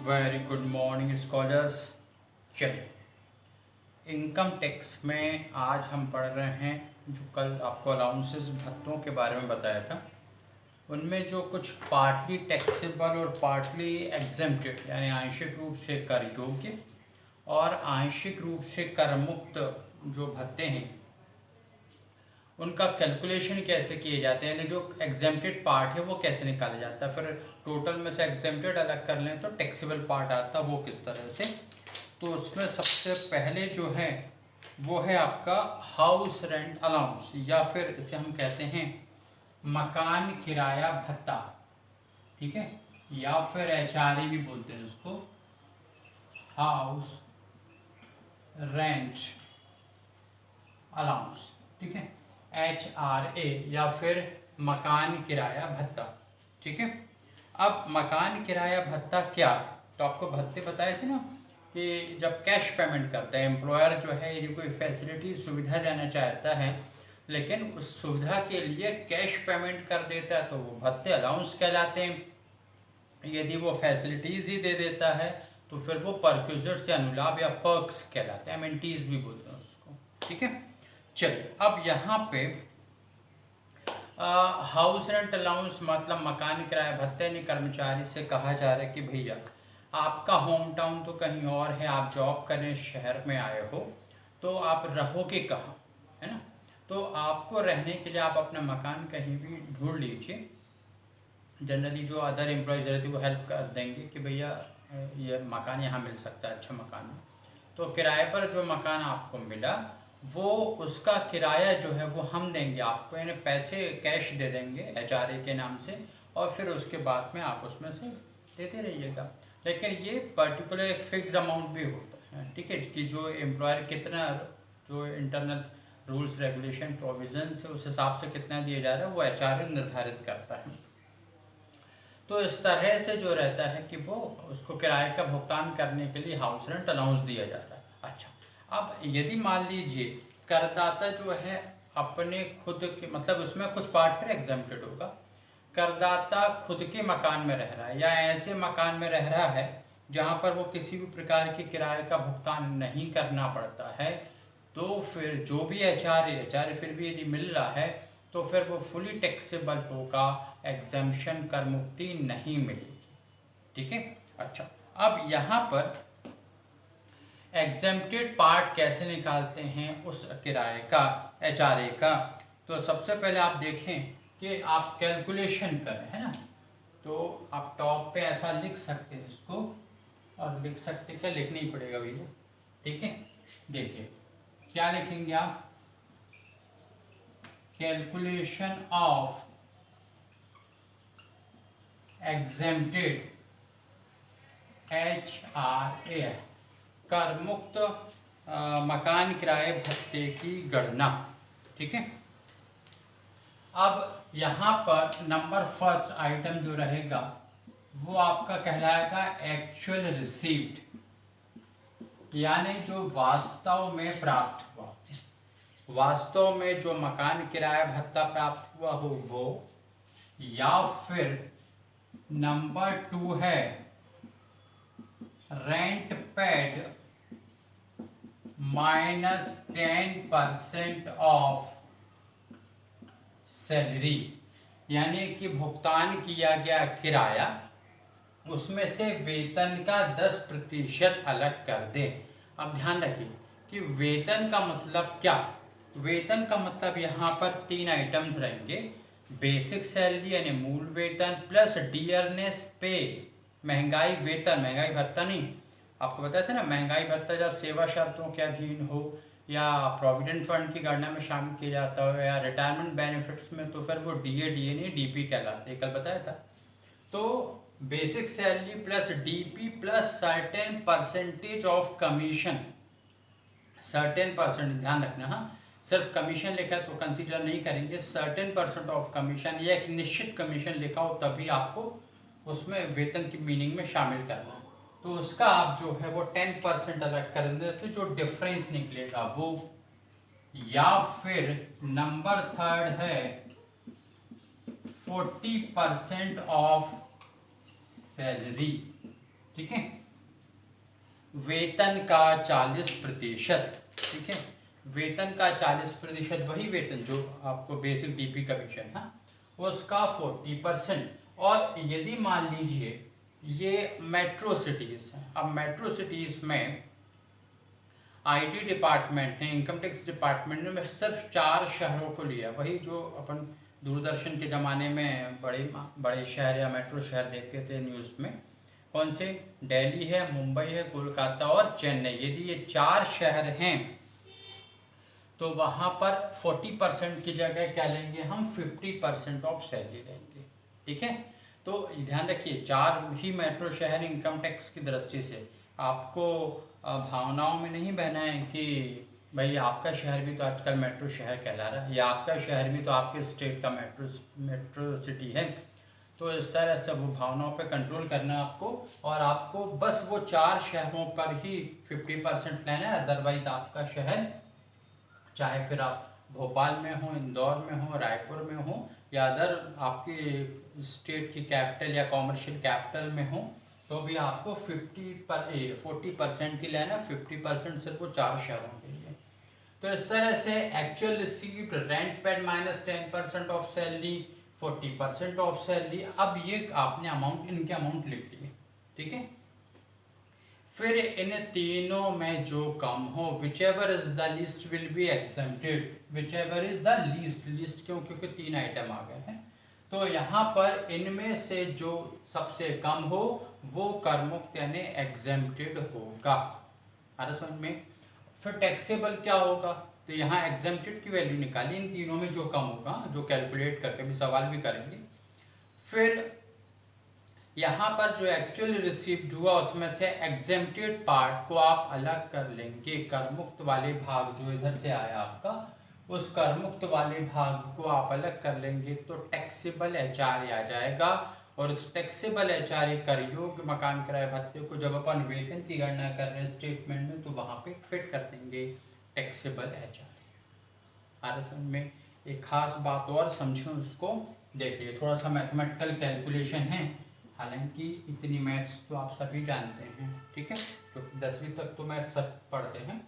Very good morning scholars. चलिए, income tax में आज हम पढ़ रहे हैं जो कल आपको अलाउंसेस भत्तों के बारे में बताया था। उनमें जो कुछ पार्टली टैक्सेबल और पार्टली एग्जेम्प्टेड यानी आंशिक रूप से कर योग्य और आंशिक रूप से कर मुक्त जो भत्ते हैं उनका कैलकुलेशन कैसे किए जाते हैं, यानी जो एग्जेम्प्टेड पार्ट है वो कैसे निकाला जाता है। फिर टोटल में से एग्जेम्प्टेड अलग कर लें तो टैक्सेबल पार्ट आता है वो किस तरह से। तो उसमें सबसे पहले जो है वो है आपका हाउस रेंट अलाउंस, या फिर इसे हम कहते हैं मकान किराया भत्ता, ठीक है, या फिर HRA भी बोलते हैं उसको, हाउस रेंट अलाउंस, ठीक है, HRA या फिर मकान किराया भत्ता, ठीक है। अब मकान किराया भत्ता क्या, तो आपको भत्ते बताए थे ना कि जब कैश पेमेंट करता है एम्प्लॉयर जो है, यदि कोई फैसिलिटी सुविधा देना चाहता है लेकिन उस सुविधा के लिए कैश पेमेंट कर देता है तो वो भत्ते अलाउंस कहलाते हैं। यदि वो फैसिलिटीज़ ही दे देता है तो फिर वो परक्यूजर्स या अनुलाभ या पर्क्स कहलाते हैं, एमेनिटीज़ भी बोलते हैं उसको, ठीक है। चलिए, अब यहाँ पे हाउस रेंट अलाउंस मतलब मकान किराया भत्ते, यानी कर्मचारी से कहा जा रहा है कि भैया आपका होम टाउन तो कहीं और है, आप जॉब करने शहर में आए हो तो आप रहोगे कहाँ, है ना। तो आपको रहने के लिए आप अपना मकान कहीं भी ढूंढ लीजिए। जनरली जो अदर एम्प्लॉयज़ रहते हैं वो हेल्प कर देंगे कि भैया ये मकान यहाँ मिल सकता है, अच्छा मकान में। तो किराए पर जो मकान आपको मिला वो उसका किराया जो है वो हम देंगे आपको, यानी पैसे कैश दे देंगे HRA के नाम से, और फिर उसके बाद में आप उसमें से देते रहिएगा। लेकिन ये पर्टिकुलर एक फिक्स्ड अमाउंट भी होता है, ठीक है, कि जो एम्प्लॉयर कितना, जो इंटरनल रूल्स रेगुलेशन प्रोविजंस है उस हिसाब से कितना दिया जा रहा है वो HRA निर्धारित करता है। तो इस तरह से जो रहता है कि वो उसको किराए का भुगतान करने के लिए हाउस रेंट अलाउंस दिया जा रहा है। अच्छा, अब यदि मान लीजिए करदाता जो है अपने खुद के, मतलब उसमें कुछ पार्ट फिर एग्जेम्प्टेड होगा, करदाता खुद के मकान में रह रहा है या ऐसे मकान में रह रहा है जहाँ पर वो किसी भी प्रकार के किराए का भुगतान नहीं करना पड़ता है, तो फिर जो भी HRA फिर भी यदि मिल रहा है तो फिर वो फुली टैक्सेबल होगा, एग्जम्पशन कर मुक्ति नहीं मिलेगी, ठीक है। अच्छा, अब यहाँ पर एग्जेम्प्टेड पार्ट कैसे निकालते हैं उस किराए का, HRA का। तो सबसे पहले आप देखें कि आप कैलकुलेशन करें, है ना, तो आप टॉप पे ऐसा लिख सकते हैं इसको, और लिख सकते क्या, लिखना ही पड़ेगा भैया, ठीक है। देखिए क्या लिखेंगे आप, कैलकुलेशन ऑफ एग्जेम्प्टेड HRA, कर मुक्त मकान किराए भत्ते की गणना, ठीक है। अब यहाँ पर नंबर फर्स्ट आइटम जो रहेगा वो आपका कहलाएगा एक्चुअल रिसीव्ड, यानी जो वास्तव में प्राप्त हुआ, वास्तव में जो मकान किराया भत्ता प्राप्त हुआ हो वो, या फिर नंबर 2 है रेंट पेड -10% ऑफ सैलरी, यानी कि भुगतान किया गया किराया उसमें से वेतन का 10% अलग कर दे। अब ध्यान रखिए कि वेतन का मतलब क्या, वेतन का मतलब यहाँ पर 3 आइटम्स रहेंगे, बेसिक सैलरी यानी मूल वेतन प्लस डियरनेस पे, महंगाई वेतन, महंगाई भत्ता नहीं, आपको बताया था ना महंगाई भत्ता जब सेवा शर्तों के अधीन हो या प्रोविडेंट फंड की गणना में शामिल किया जाता हो या रिटायरमेंट बेनिफिट्स में, तो फिर वो DA नहीं DP कहलाते हैं, कल बताया था। तो basic salary plus DP plus certain percentage of commission, certain percent ध्यान रखना, हाँ, सिर्फ कमीशन लिखा है तो कंसीडर नहीं करेंगे, सर्टेन % ऑफ कमीशन या एक निश्चित कमीशन लिखा हो तभी आपको उसमें वेतन की मीनिंग में शामिल करना है। तो उसका आप जो है वो 10% अलग कर देंगे तो जो डिफरेंस निकलेगा वो, या फिर नंबर थर्ड है 40% ऑफ सैलरी, ठीक है। वेतन का 40%, ठीक है, वेतन का 40%, वही वेतन जो आपको बेसिक डीपी कमीशन है उसका 40%। और यदि मान लीजिए ये मेट्रो सिटीज़ हैं, अब मेट्रो सिटीज़ में आईटी डिपार्टमेंट ने, इनकम टैक्स डिपार्टमेंट ने सिर्फ 4 शहरों को लिया, वही जो अपन दूरदर्शन के ज़माने में बड़े बड़े शहर या मेट्रो शहर देखते थे न्यूज़ में, कौन से, दिल्ली है, मुंबई है, कोलकाता और चेन्नई। यदि ये 4 शहर हैं तो वहाँ पर 40% की जगह क्या लेंगे हम, 50% ऑफ सैलरी लेंगे, ठीक है। तो ध्यान रखिए 4 ही मेट्रो शहर इनकम टैक्स की दृष्टि से, आपको भावनाओं में नहीं बहना है कि भाई आपका शहर भी तो आजकल मेट्रो शहर कहला रहा है, या आपका शहर भी तो आपके स्टेट का मेट्रो सिटी है। तो इस तरह से वो भावनाओं पे कंट्रोल करना है आपको, और आपको बस वो 4 शहरों पर ही 50% लेना है। अदरवाइज आपका शहर, चाहे फिर आप भोपाल में हो, इंदौर में हो, रायपुर में हो, या अदर आपकी स्टेट की कैपिटल या कॉमर्शियल कैपिटल में हो, तो भी आपको 40% ही लेना, 50% सिर्फ वो 4 शहरों के लिए। तो इस तरह से actual received, rent paid minus 10% of salary, 40% of salary. अब ये आपने अमाउंट, इनके अमाउंट लिख लिए, ठीक है। फिर इन तीनों में जो कम हो, which ever is the least will be exempted. Which ever is the least, least क्यों, क्योंकि 3 आइटम आ गए हैं, तो यहाँ पर इनमें से जो सबसे कम हो वो कर मुक्त यानी एग्जेम्प्टेड होगा। आ समझ में। फिर टैक्सेबल क्या होगा, तो यहाँ एग्जेम्प्टेड की वैल्यू निकाली, इन तीनों में जो कम होगा, जो कैलकुलेट करके भी सवाल भी करेंगे। फिर यहाँ पर जो एक्चुअली रिसीव्ड हुआ उसमें से एग्जेम्प्टेड पार्ट को आप अलग कर लेंगे। कर मुक्त वाले भाग जो इधर से आया आपका, उस कर मुक्त वाले भाग को आप अलग कर लेंगे तो टैक्सेबल एचआर आ जाएगा। और उस टैक्सेबल एचआर कर योग्य मकान किराए भत्ते को जब अपन वेतन की गणना कर रहे हैं स्टेटमेंट में, तो वहाँ पे फिट कर देंगे टैक्सेबल एचआर। आरएसएम में एक खास बात और समझें, उसको देखिए, थोड़ा सा मैथमेटिकल कैलकुलेशन है, हालांकि इतनी मैथ्स तो आप सभी जानते हैं, ठीक है, क्योंकि 10वीं तक तो मैथ्स सब पढ़ते हैं।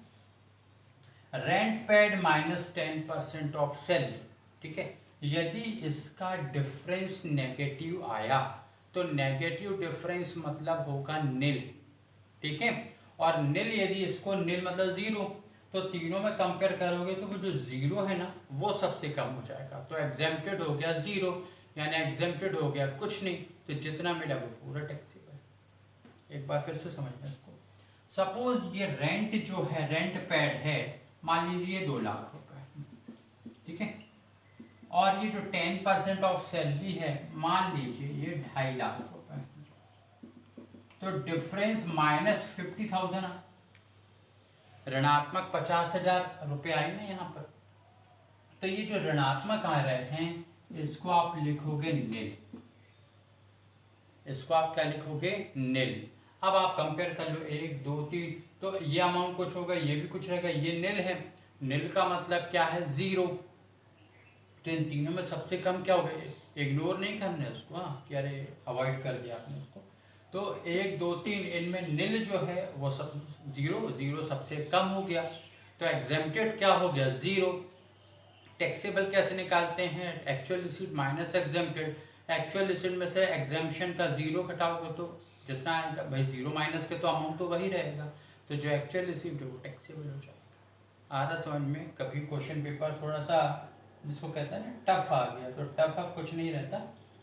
Rent paid minus 10% of salary, ठीक है, यदि इसका डिफरेंस नेगेटिव आया तो नेगेटिव डिफरेंस मतलब होगा नील, ठीक है। और नील, यदि इसको नील मतलब 0, तो तीनों में कंपेयर करोगे तो वो जो 0 है ना वो सबसे कम हो जाएगा। तो एग्जेम्प्टेड हो गया 0, यानी एग्जेम्प्टेड हो गया कुछ नहीं, तो जितना मिला वो पूरा टैक्सेबल। एक बार फिर से समझना इसको। सपोज ये रेंट जो है, रेंट पेड है, मान लीजिए 2 लाख रुपए, ठीक है, और ये जो 10% ऑफ सैलरी है, मान लीजिए ये 2.5 लाख रुपए, तो डिफरेंस माइनस 50,000, ऋणात्मक 50,000 रुपये आई ना यहाँ पर। तो ये जो ऋणात्मक आ रहे हैं इसको आप लिखोगे नील, इसको आप क्या लिखोगे, नील। अब आप कंपेयर कर लो 1 2 3, तो ये अमाउंट कुछ होगा, ये भी कुछ रहेगा, ये नील है, नील का मतलब क्या है 0। तो इन तीनों में सबसे कम क्या होगा, इग्नोर नहीं करना है उसको, हाँ कि अरे अवॉइड कर दिया आपने उसको। तो 1 2 3 इनमें नील जो है वो सब 0 सबसे कम हो गया, तो एग्जेम्प्टेड क्या हो गया 0। टैक्सेबल कैसे निकालते हैं, actual receipt minus exempted. Actual receipt में से एग्जेम्पशन का 0 घटाओगे तो जितना आएगा, भाई 0 माइनस के तो अमाउंट तो वही रहेगा, तो जो एक्चुअल रिसीट है वो टैक्सेबल हो जाएगा। आ रहा समझ में। कभी क्वेश्चन पेपर थोड़ा सा जिसको कहते हैं ना टफ आ गया, तो टफ अब कुछ नहीं रहता,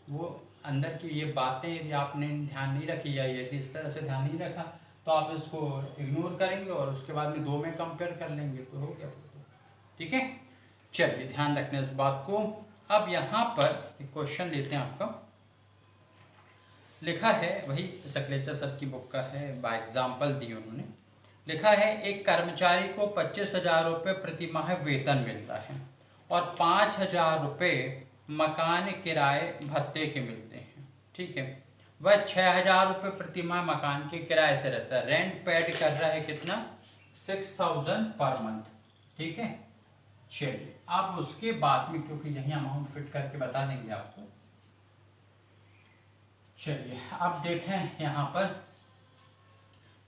वो अंदर की ये बातें यदि आपने ध्यान नहीं रखी या यदि इस तरह से ध्यान नहीं रखा तो आप इसको इग्नोर करेंगे और उसके बाद में 2 में कंपेयर कर लेंगे तो हो गया, ठीक है। चलिए ध्यान रखना इस बात को। अब यहाँ पर एक क्वेश्चन लेते हैं, आपका लिखा है, वही सकलेचा सर की बुक का है, बाय एग्जाम्पल दी उन्होंने। लिखा है एक कर्मचारी को 25,000 रुपये प्रति माह वेतन मिलता है और 5,000 रुपये मकान किराए भत्ते के मिलते हैं, ठीक है। वह 6,000 रुपये प्रति माह मकान के किराए से रहता है। रेंट पेड कर रहा है कितना, 6,000 पर मंथ, ठीक है। चलिए अब उसके बाद में, क्योंकि यही अमाउंट फिट करके बता देंगे आपको। चलिए अब देखें यहाँ पर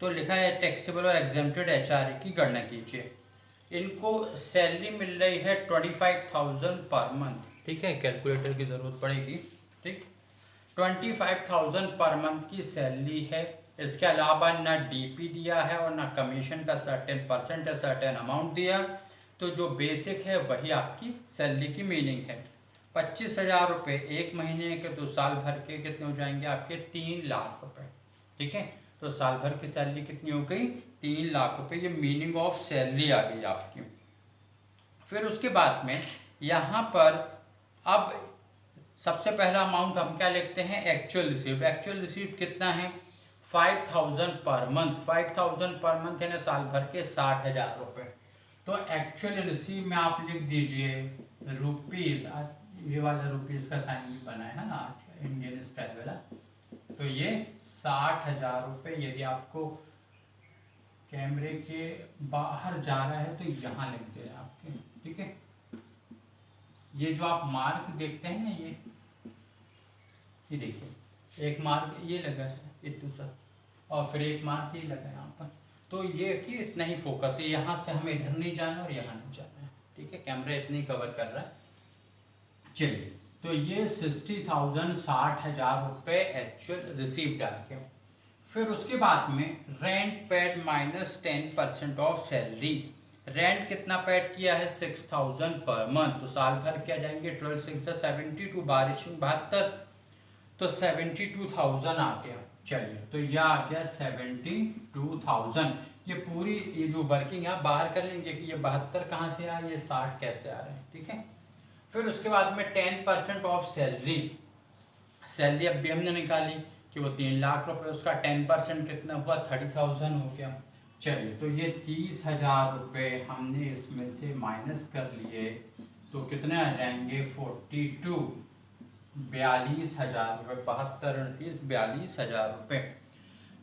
तो लिखा है टैक्सेबल और एग्जेम्प्टेड एचआरए की गणना कीजिए। इनको सैलरी मिल रही है 25,000 पर मंथ, ठीक है, कैलकुलेटर की ज़रूरत पड़ेगी, ठीक। 25,000 पर मंथ की सैलरी है। इसके अलावा ना डीपी दिया है और ना कमीशन का सर्टेन परसेंट है, सर्टेन अमाउंट दिया। तो जो बेसिक है वही आपकी सैलरी की मीनिंग है। 25,000 रुपये एक महीने के, तो साल भर के कितने हो जाएंगे आपके 3 लाख रुपए, ठीक है। तो साल भर की सैलरी कितनी हो गई 3 लाख रुपए। ये मीनिंग ऑफ सैलरी आ गई आपकी। फिर उसके बाद में यहाँ पर अब सबसे पहला अमाउंट हम क्या लिखते हैं, एक्चुअल रिसीव्ड। एक्चुअल रिसीव्ड कितना है 5,000 पर मंथ। 5,000 पर मंथ है ना, साल भर के 60,000 रुपये। तो एक्चुअल रिसीव में आप लिख दीजिए रुपीज़, ये वाला रुपीज़ का साइन भी बना है ना आज इंडियन स्टाइल वाला। तो ये 60,000 रुपये। यदि आपको कैमरे के बाहर जा रहा है तो यहाँ लिख दे आपके, ठीक है। ये जो आप मार्क देखते हैं ना, ये देखिए एक मार्क ये लगा है इतना सा, और फिर एक मार्क ये लगा है यहाँ पर। तो ये कि इतना ही फोकस है, यहाँ से हमें इधर नहीं जाना और यहाँ नहीं जाना है, ठीक है। कैमरा इतना ही कवर कर रहा है। चलिए, तो ये 60,000 60,000 रुपये एक्चुअल रिसीव्ड आ गया। फिर उसके बाद में rent paid minus 10% of salary. Rent कितना पेड किया है 6,000 पर मंथ। तो साल भर क्या जाएंगे 12 6 72, 72, तो 72,000 आ गया। चलिए, तो यह आ गया 72,000। ये पूरी ये जो वर्किंग है बाहर कर लेंगे कि ये 72 कहाँ से आया, ये 60 कैसे आ रहे हैं, ठीक है। फिर उसके बाद में 10% ऑफ सैलरी। सैलरी अब भी हमने निकाली कि वो 3 लाख रुपए, उसका 10% कितना हुआ 30,000 हो गया। चलिए, तो ये 30,000 रुपये हमने इसमें से माइनस कर लिए, तो कितने आ जाएंगे 42, 42,000 रुपये। 72 29 42,000 रुपये।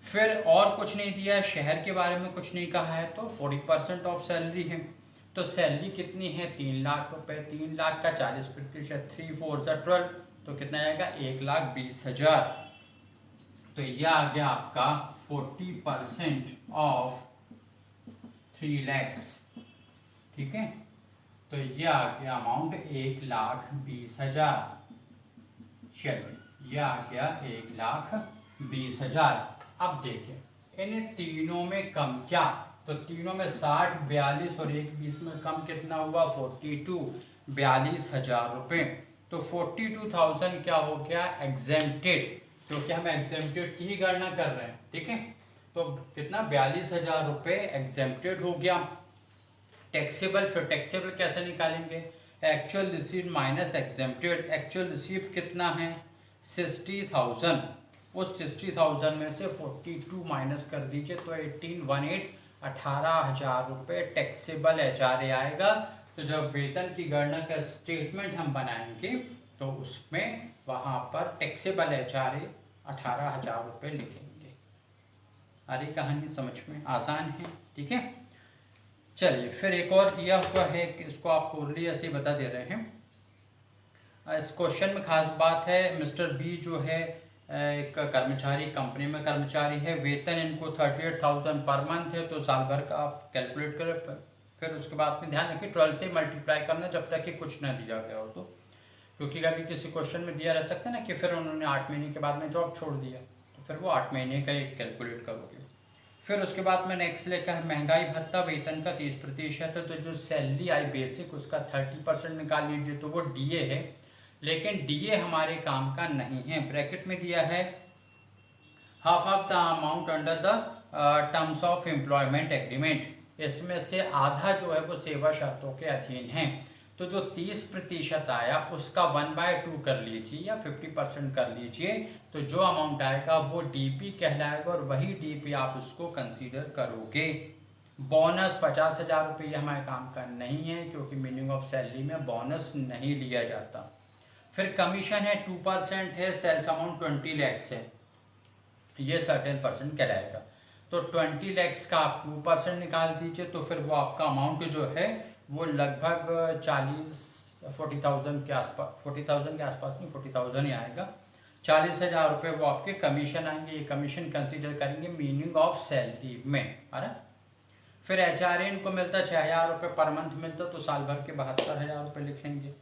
फिर और कुछ नहीं दिया, शहर के बारे में कुछ नहीं कहा है, तो 40% ऑफ सैलरी है। तो सैलरी कितनी है 3 लाख रुपए। 3 लाख का 40%, 3 4 12, तो कितना आएगा 1,20,000। तो यह आ गया आपका 40% ऑफ 3 lakhs, ठीक है। तो यह आ गया अमाउंट 1,20,000। चलिए, यह आ गया 1,20,000। अब देखिए इन तीनों में कम क्या, तो तीनों में 60 42 और 1 20 में कम कितना हुआ 42, 42,000 रुपये। तो 42,000 क्या हो गया एग्जेम्प्टेड, क्योंकि हम एग्जेम्प्टेड की ही गणना कर रहे हैं, ठीक है। तो कितना 42,000 रुपये एग्जेम्प्टेड हो गया। टैक्सेबल, फिर टैक्सेबल कैसे निकालेंगे, actual received minus exempted. Actual received कितना है 60,000। उस 60,000 में से 42 माइनस कर दीजिए, तो 18,000 रुपये टैक्सेबल एचआरए आएगा। तो जब वेतन की गणना का स्टेटमेंट हम बनाएंगे तो उसमें वहाँ पर टैक्सेबल एचआरए 18,000 रुपये लिखेंगे। अरे कहानी समझ में आसान है, ठीक है। चलिए, फिर एक और दिया हुआ है कि इसको आपको ऑलरेडी ऐसे बता दे रहे हैं। इस क्वेश्चन में खास बात है, मिस्टर बी जो है एक कर्मचारी, कंपनी में कर्मचारी है, वेतन इनको 38,000 पर मंथ है। तो साल भर का आप कैलकुलेट करें। फिर उसके बाद में ध्यान रखिए 12 से मल्टीप्लाई करना जब तक कि कुछ ना दिया गया हो, तो क्योंकि कभी किसी क्वेश्चन में दिया रह सकता है ना कि फिर उन्होंने 8 महीने के बाद में जॉब छोड़ दिया, तो फिर वो 8 महीने का एक कैलकुलेट करोगे। फिर उसके बाद में नेक्स्ट लिखा है महंगाई भत्ता वेतन का 30% है। तो जो सैलरी आई बेसिक उसका 30% निकाल लीजिए, तो वो डीए है। लेकिन डीए हमारे काम का नहीं है। ब्रैकेट में दिया है half of the amount under the terms of employment agreement. इसमें से आधा जो है वो सेवा शर्तों के अधीन है। तो जो 30% आया उसका 1/2 कर लीजिए या 50% कर लीजिए, तो जो अमाउंट आएगा वो डीपी कहलाएगा और वही डीपी आप उसको कंसीडर करोगे। बोनस 50,000 रुपये हमारे काम का नहीं है, क्योंकि मीनिंग ऑफ सैलरी में बोनस नहीं लिया जाता। फिर कमीशन है 2% है, सेल्स अमाउंट 20 lakhs है, ये सर्टेन परसेंट कहलाएगा। तो 20 lakhs का आप 2% निकाल दीजिए, तो फिर वो आपका अमाउंट जो है वो लगभग 40,000 के आसपास, 40,000 के आसपास नहीं 40,000 ही आएगा। 40,000 रुपये वो आपके कमीशन आएंगे। ये कमीशन कंसीडर करेंगे मीनिंग ऑफ सैलरी में, है ना। फिर HRN को मिलता 6,000 रुपये पर मंथ मिलता, तो साल भर के 72,000 रुपये लिखेंगे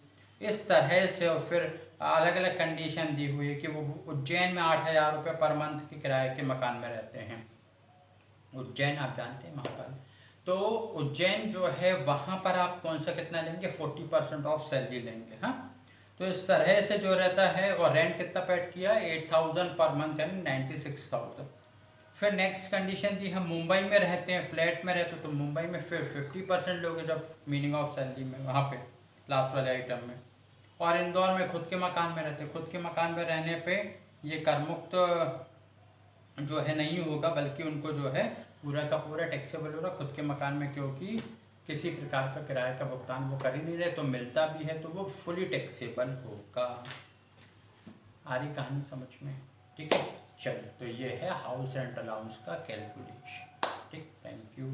इस तरह से। और फिर अलग अलग कंडीशन दी हुई है कि वो उज्जैन में 8,000 रुपये पर मंथ के किराए के मकान में रहते हैं। उज्जैन आप जानते हैं महाकाल, तो उज्जैन जो है वहाँ पर आप कौन सा कितना लेंगे, 40% ऑफ सैलरी लेंगे। हाँ, तो इस तरह से जो रहता है। और रेंट कितना पेड किया, 8,000 पर मंथ यानी 96,000। फिर नेक्स्ट कंडीशन दी, हम मुंबई में रहते हैं, फ्लैट में रहते, तो मुंबई में फिर 50% लोगे जब मीनिंग ऑफ सैलरी में वहाँ पे लास्ट वाले आइटम में। और इंदौर में खुद के मकान में रहते, खुद के मकान में रहने पे ये कर मुक्त जो है नहीं होगा, बल्कि उनको जो है पूरा का पूरा टैक्सेबल होगा खुद के मकान में, क्योंकि किसी प्रकार का किराए का भुगतान वो कर ही नहीं रहे, तो मिलता भी है तो वो फुली टैक्सेबल होगा। आ रही कहानी समझ में, ठीक है। चलो, तो ये है हाउस रेंट अलाउंस का कैलकुलेशन। ठीक, थैंक यू।